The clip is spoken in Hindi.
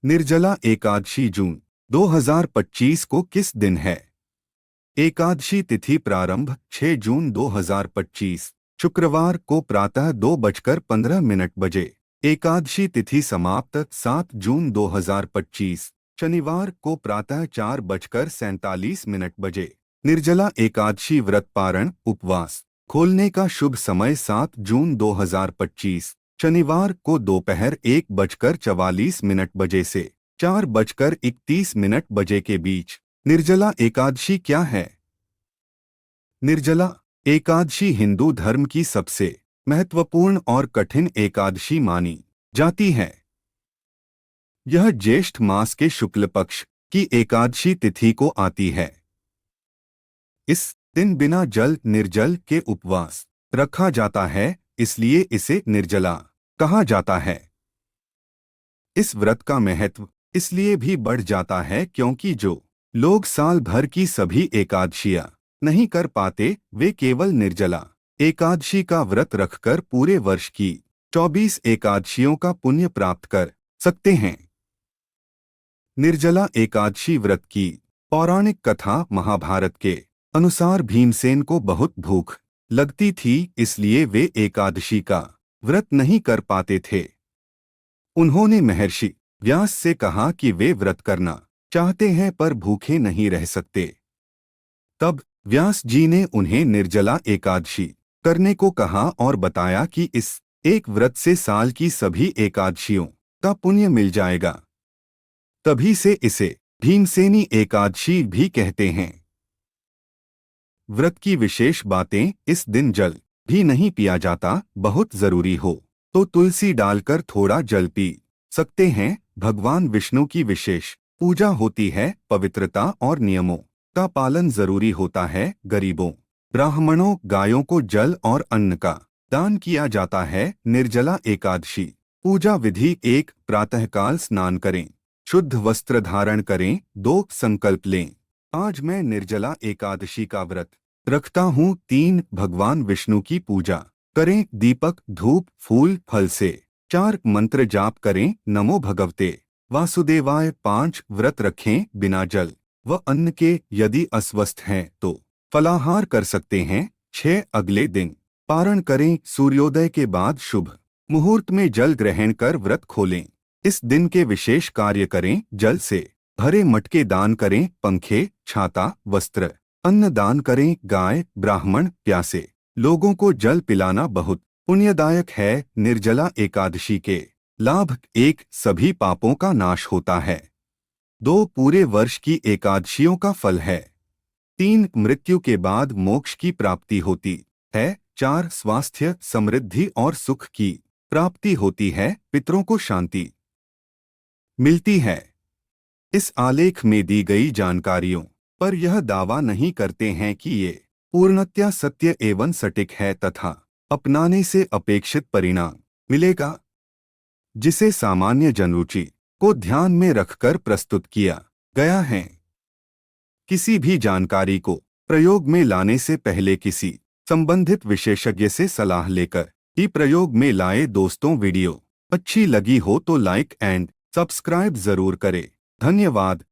निर्जला एकादशी जून 2025 को किस दिन है? एकादशी तिथि प्रारंभ 6 जून 2025 शुक्रवार को प्रातः 2:15 बजे। एकादशी तिथि समाप्त 7 जून 2025 शनिवार को प्रातः 4:47 बजे। निर्जला एकादशी व्रत पारण उपवास खोलने का शुभ समय 7 जून 2025 शनिवार को दोपहर 1:44 बजे से 4:31 बजे के बीच। निर्जला एकादशी क्या है? निर्जला एकादशी हिंदू धर्म की सबसे महत्वपूर्ण और कठिन एकादशी मानी जाती है। यह ज्येष्ठ मास के शुक्ल पक्ष की एकादशी तिथि को आती है। इस दिन बिना जल निर्जल के उपवास रखा जाता है, इसलिए इसे निर्जला कहा जाता है। इस व्रत का महत्व इसलिए भी बढ़ जाता है क्योंकि जो लोग साल भर की सभी एकादशियां नहीं कर पाते, वे केवल निर्जला एकादशी का व्रत रखकर पूरे वर्ष की 24 एकादशियों का पुण्य प्राप्त कर सकते हैं। निर्जला एकादशी व्रत की पौराणिक कथा महाभारत के अनुसार भीमसेन को बहुत भूख लगती थी, इसलिए वे एकादशी का व्रत नहीं कर पाते थे। उन्होंने महर्षि व्यास से कहा कि वे व्रत करना चाहते हैं पर भूखे नहीं रह सकते। तब व्यास जी ने उन्हें निर्जला एकादशी करने को कहा और बताया कि इस एक व्रत से साल की सभी एकादशियों का पुण्य मिल जाएगा। तभी से इसे भीमसेनी एकादशी भी कहते हैं। व्रत की विशेष बातें: इस दिन जल भी नहीं पिया जाता, बहुत जरूरी हो तो तुलसी डालकर थोड़ा जल पी सकते हैं। भगवान विष्णु की विशेष पूजा होती है, पवित्रता और नियमों का पालन जरूरी होता है। गरीबों, ब्राह्मणों, गायों को जल और अन्न का दान किया जाता है। निर्जला एकादशी पूजा विधि: 1. प्रातःकाल स्नान करें, शुद्ध वस्त्र धारण करें। 2. संकल्प लें, आज मैं निर्जला एकादशी का व्रत रखता हूँ। 3. भगवान विष्णु की पूजा करें, दीपक, धूप, फूल, फल से। 4. मंत्र जाप करें, नमो भगवते वासुदेवाय। 5. व्रत रखें बिना जल व अन्न के, यदि अस्वस्थ हैं तो फलाहार कर सकते हैं। 6. अगले दिन पारण करें, सूर्योदय के बाद शुभ मुहूर्त में जल ग्रहण कर व्रत खोलें। इस दिन के विशेष कार्य करें, जल से भरे मटके दान करें, पंखे, छाता, वस्त्र, अन्न दान करें। गाय, ब्राह्मण, प्यासे लोगों को जल पिलाना बहुत पुण्यदायक है। निर्जला एकादशी के लाभ: 1. सभी पापों का नाश होता है। 2. पूरे वर्ष की एकादशियों का फल है। 3. मृत्यु के बाद मोक्ष की प्राप्ति होती है। 4. स्वास्थ्य, समृद्धि और सुख की प्राप्ति होती है। पितरों को शांति मिलती है। इस आलेख में दी गई जानकारियों पर यह दावा नहीं करते हैं कि ये पूर्णतया सत्य एवं सटीक है तथा अपनाने से अपेक्षित परिणाम मिलेगा, जिसे सामान्य जनरुचि को ध्यान में रखकर प्रस्तुत किया गया है। किसी भी जानकारी को प्रयोग में लाने से पहले किसी संबंधित विशेषज्ञ से सलाह लेकर ही प्रयोग में लाए। दोस्तों, वीडियो अच्छी लगी हो तो लाइक एंड सब्सक्राइब जरूर करें। धन्यवाद।